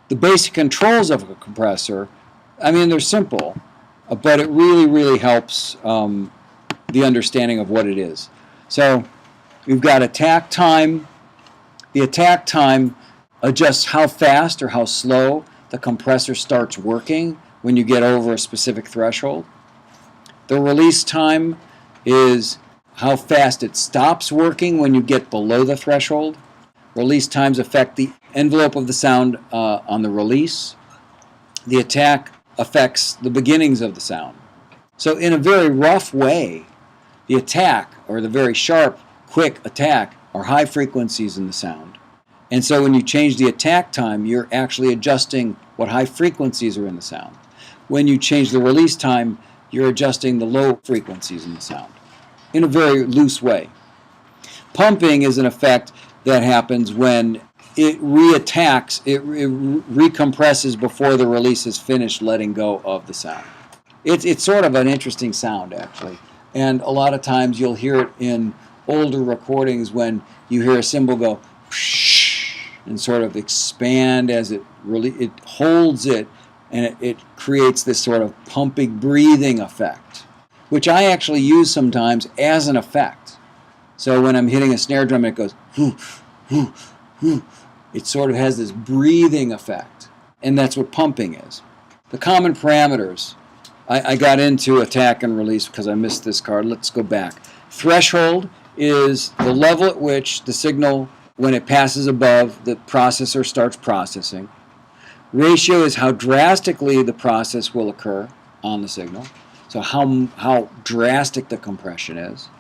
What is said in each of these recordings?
the basic controls of a compressor, I mean, they're simple, but it really, really helps the understanding of what it is. So we've got attack time. The attack time adjusts how fast or how slow the compressor starts working when you get over a specific threshold. The release time is how fast it stops working when you get below the threshold. Release times affect the envelope of the sound on the release. The attack affects the beginnings of the sound. So in a very rough way, the attack, or the very sharp, quick attack, are high frequencies in the sound. And so when you change the attack time, you're actually adjusting what high frequencies are in the sound. When you change the release time, you're adjusting the low frequencies in the sound in a very loose way. Pumping is an effect that happens when it reattacks, it recompresses before the release is finished letting go of the sound. It's sort of an interesting sound, actually. And a lot of times you'll hear it in older recordings when you hear a cymbal go and sort of expand as it holds it, and it creates this sort of pumping, breathing effect, which I actually use sometimes as an effect. So when I'm hitting a snare drum and it goes, whoo, whoo, whoo, it sort of has this breathing effect, and that's what pumping is. The common parameters, I got into attack and release because I missed this card. Let's go back. Threshold is the level at which the signal, when it passes above, the processor starts processing. Ratio is how drastically the process will occur on the signal, so how drastic the compression is.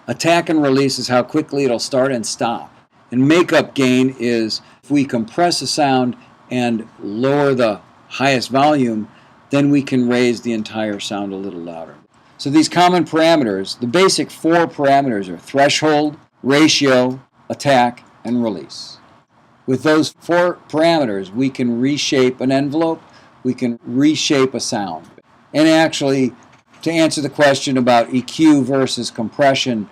Attack and release is how quickly it'll start and stop. And makeup gain is if we compress a sound and lower the highest volume, then we can raise the entire sound a little louder. So these common parameters, the basic 4 parameters are threshold, ratio, attack, and release. With those 4 parameters, we can reshape an envelope, we can reshape a sound. And actually, to answer the question about EQ versus compression,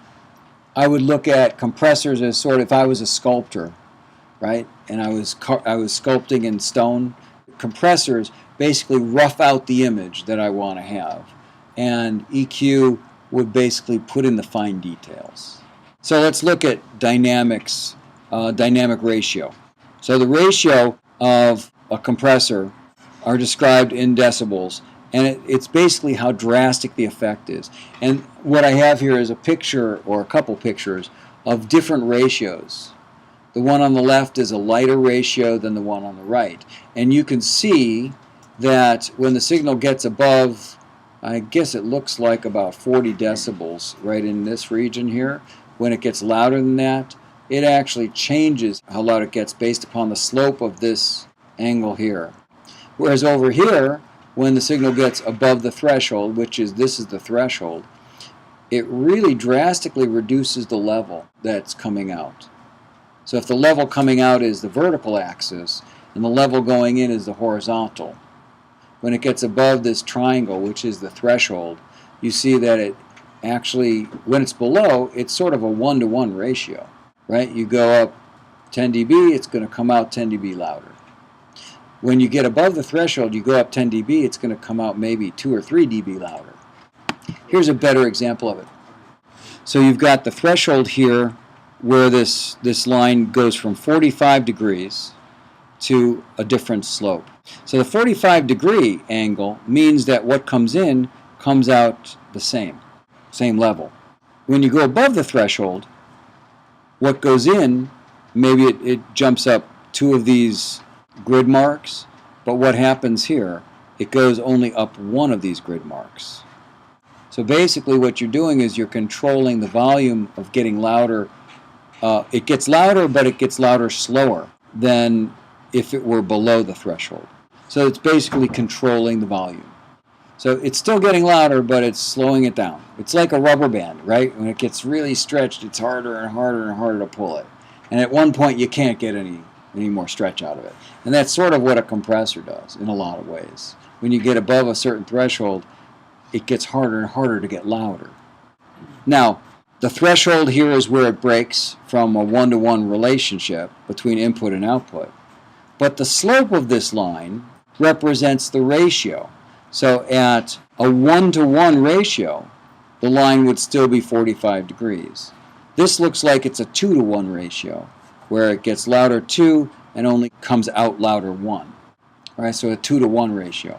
I would look at compressors as sort of, if I was a sculptor, right, and I was sculpting in stone, compressors basically rough out the image that I want to have, and EQ would basically put in the fine details. So let's look at dynamics, dynamic ratio. So the ratio of a compressor are described in decibels, and it's basically how drastic the effect is. And what I have here is a picture, or a couple pictures, of different ratios. The one on the left is a lighter ratio than the one on the right. And you can see that when the signal gets above, I guess it looks like about 40 decibels right in this region here, when it gets louder than that, it actually changes how loud it gets based upon the slope of this angle here. Whereas over here, when the signal gets above the threshold, which is, this is the threshold, it really drastically reduces the level that's coming out. So if the level coming out is the vertical axis, and the level going in is the horizontal, when it gets above this triangle, which is the threshold, you see that it actually, when it's below, it's sort of a 1-to-1 ratio, right? You go up 10 dB, it's going to come out 10 dB louder. When you get above the threshold, you go up 10 dB, it's going to come out maybe 2 or 3 dB louder. Here's a better example of it. So you've got the threshold here where this line goes from 45 degrees to a different slope. So the 45 degree angle means that what comes in comes out the same level. When you go above the threshold, what goes in, maybe it jumps up 2 of these grid marks, but what happens here, it goes only up 1 of these grid marks. So basically what you're doing is you're controlling the volume of getting louder. It gets louder, but it gets louder slower than if it were below the threshold. So it's basically controlling the volume. So it's still getting louder, but it's slowing it down. It's like a rubber band, right? When it gets really stretched, it's harder and harder and harder to pull it. And at one point, you can't get any more stretch out of it. And that's sort of what a compressor does in a lot of ways. When you get above a certain threshold, it gets harder and harder to get louder. Now, the threshold here is where it breaks from a 1-to-1 relationship between input and output. But the slope of this line represents the ratio. So at a 1-to-1 ratio, the line would still be 45 degrees. This looks like it's a 2-to-1 ratio, where it gets louder 2 and only comes out louder 1. All right, so a 2-to-1 ratio.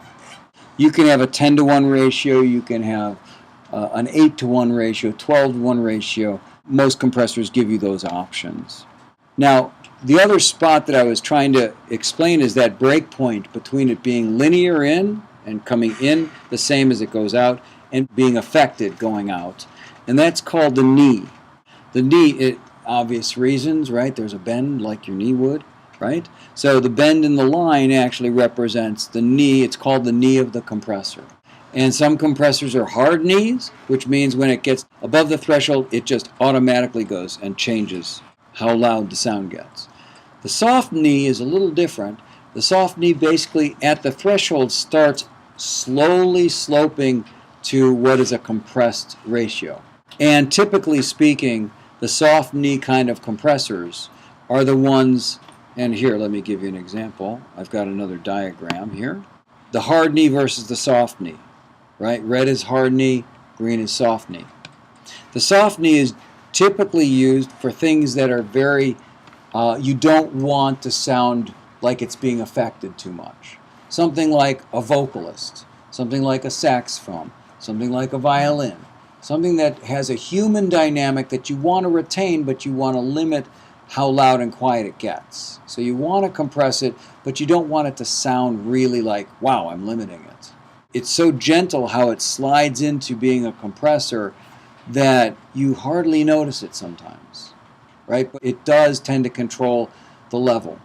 You can have a 10-to-1 ratio, you can have an 8-to-1 ratio, 12-to-1 ratio. Most compressors give you those options. Now, the other spot that I was trying to explain is that break point between it being linear in and coming in the same as it goes out and being affected going out. And that's called the knee. The knee, obvious reasons, right? There's a bend like your knee would, right? So the bend in the line actually represents the knee. It's called the knee of the compressor. And some compressors are hard knees, which means when it gets above the threshold, it just automatically goes and changes how loud the sound gets. The soft knee is a little different. The soft knee basically at the threshold starts slowly sloping to what is a compressed ratio. And typically speaking, the soft knee kind of compressors are the ones, and here let me give you an example. I've got another diagram here. The hard knee versus the soft knee, right? Red is hard knee, green is soft knee. The soft knee is typically used for things that are very, you don't want to sound like it's being affected too much. Something like a vocalist, something like a saxophone, something like a violin, something that has a human dynamic that you want to retain, but you want to limit how loud and quiet it gets. So you want to compress it, but you don't want it to sound really like, wow, I'm limiting it. It's so gentle how it slides into being a compressor that you hardly notice it sometimes, right? But it does tend to control the level.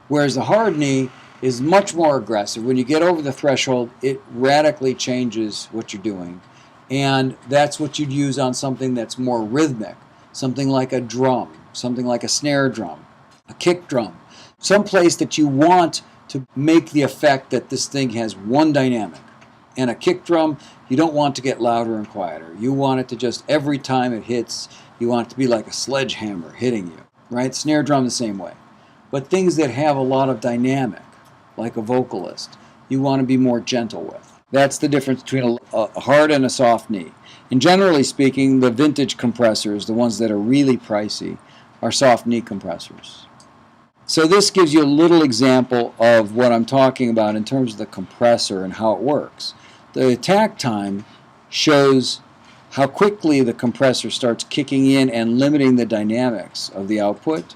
Whereas the hard knee is much more aggressive. When you get over the threshold, it radically changes what you're doing. And that's what you'd use on something that's more rhythmic, something like a drum, something like a snare drum, a kick drum, someplace that you want to make the effect that this thing has one dynamic. And a kick drum, you don't want to get louder and quieter. You want it to just, every time it hits, you want it to be like a sledgehammer hitting you, right? Snare drum the same way. But things that have a lot of dynamic, like a vocalist, you want to be more gentle with. That's the difference between a hard and a soft knee. And generally speaking, the vintage compressors, the ones that are really pricey, are soft knee compressors. So this gives you a little example of what I'm talking about in terms of the compressor and how it works. The attack time shows how quickly the compressor starts kicking in and limiting the dynamics of the output,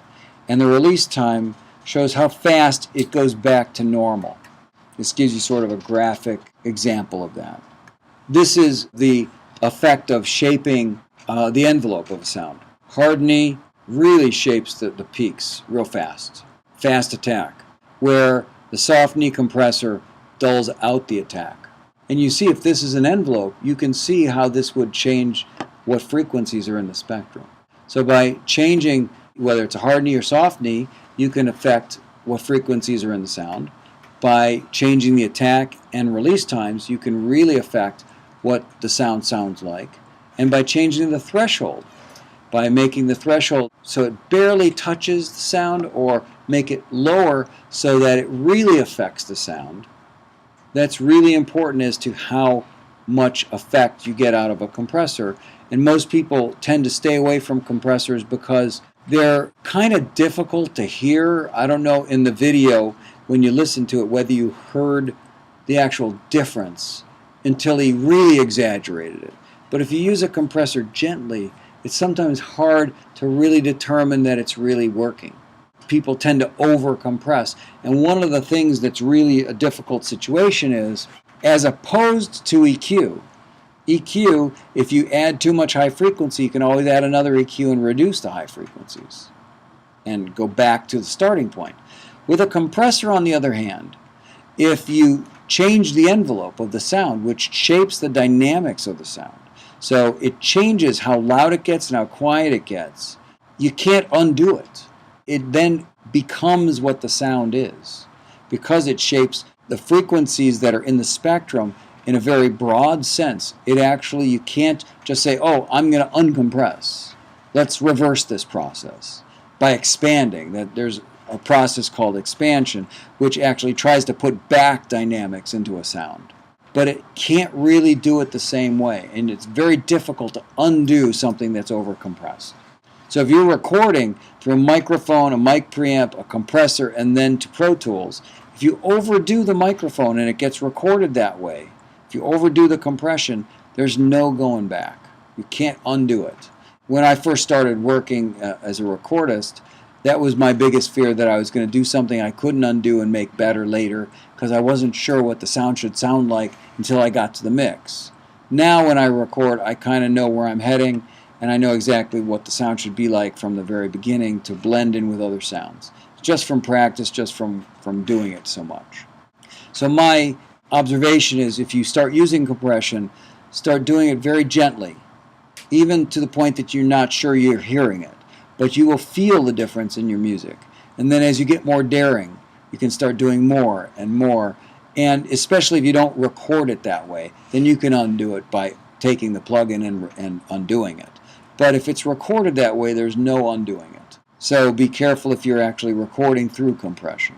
and the release time shows how fast it goes back to normal. This gives you sort of a graphic example of that. This is the effect of shaping the envelope of a sound. Hard knee really shapes the peaks real fast. Fast attack. Where the soft knee compressor dulls out the attack. And you see if this is an envelope, you can see how this would change what frequencies are in the spectrum. So by changing whether it's a hard knee or soft knee, you can affect what frequencies are in the sound. By changing the attack and release times, you can really affect what the sound sounds like. And by changing the threshold, by making the threshold so it barely touches the sound or make it lower so that it really affects the sound, that's really important as to how much effect you get out of a compressor. And most people tend to stay away from compressors because they're kind of difficult to hear. I don't know in the video when you listen to it whether you heard the actual difference until he really exaggerated it. But if you use a compressor gently, it's sometimes hard to really determine that it's really working. People tend to over-compress. And one of the things that's really a difficult situation is, as opposed to EQ, if you add too much high frequency, you can always add another EQ and reduce the high frequencies and go back to the starting point. With a compressor, on the other hand, if you change the envelope of the sound, which shapes the dynamics of the sound, so it changes how loud it gets and how quiet it gets, you can't undo it. It then becomes what the sound is because it shapes the frequencies that are in the spectrum in a very broad sense. It actually, you can't just say, oh, I'm going to uncompress. Let's reverse this process by expanding. That there's a process called expansion, which actually tries to put back dynamics into a sound. But it can't really do it the same way, and it's very difficult to undo something that's overcompressed. So if you're recording through a microphone, a mic preamp, a compressor, and then to Pro Tools, if you overdo the microphone and it gets recorded that way, if you overdo the compression, there's no going back. You can't undo it. When I first started working as a recordist, that was my biggest fear, that I was going to do something I couldn't undo and make better later, because I wasn't sure what the sound should sound like until I got to the mix. Now when I record, I kind of know where I'm heading, and I know exactly what the sound should be like from the very beginning to blend in with other sounds. Just from practice, just from doing it so much. So my observation is, if you start using compression, start doing it very gently, even to the point that you're not sure you're hearing it. But you will feel the difference in your music. And then as you get more daring, you can start doing more and more. And especially if you don't record it that way, then you can undo it by taking the plug-in and undoing it. But if it's recorded that way, there's no undoing it. So be careful if you're actually recording through compression.